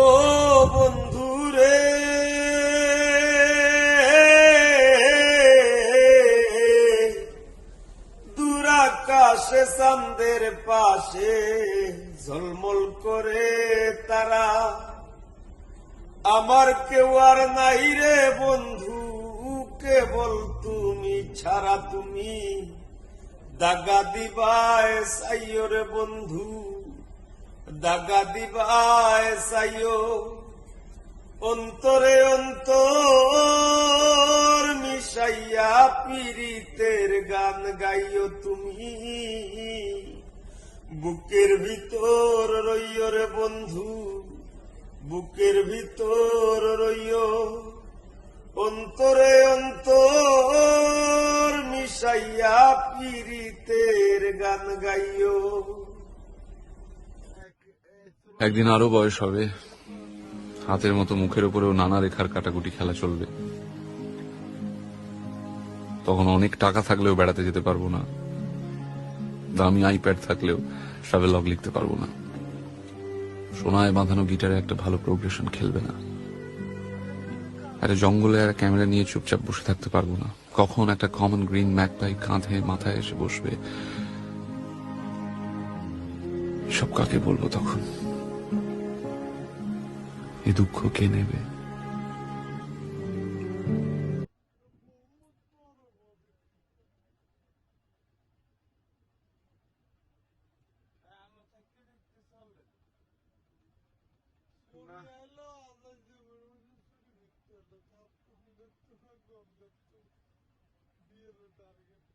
ও বন্ধু রে, দূর আকাশে চাঁদের পাশে ঝলমল করে তারা, আমার কেউ আর নাই রে বন্ধু, কেবল তুমি ছাড়া। তুমি দাগা দিবায় চাইও রে বন্ধু, দাগা দিবায় চাইও। অন্তরে অন্তর মিশাইয়া পীড়িতের গান গাইও তুমি, বুকের ভিতর রইও রে বন্ধু, বুকের ভিতর রইও। অন্তরে অন্তর মিশাইয়া পীড়িতের গান গাইও। একদিন আরো বয়স হবে, হাতের মতো মুখের উপরেও নানা রেখার কাটাকুটি খেলা চলবে। তখন অনেক টাকা থাকলেও বেড়াতে যেতে পারবো না, দামি আইপ্যাড থাকলেও ট্রাভেলগ লিখতে পারবো না, সোনায় বাঁধানো গিটারে একটা ভালো প্রোগ্রেশন খেলবে না, একটা জঙ্গলে একটা ক্যামেরা নিয়ে চুপচাপ বসে থাকতে পারবো না। কখন একটা কমন গ্রিন ম্যাকপাই কাঁধে মাথায় এসে বসবে, সব কাকে বলবো তখন? এ দুঃখ কে নেবে? বিয়ের টার্গেট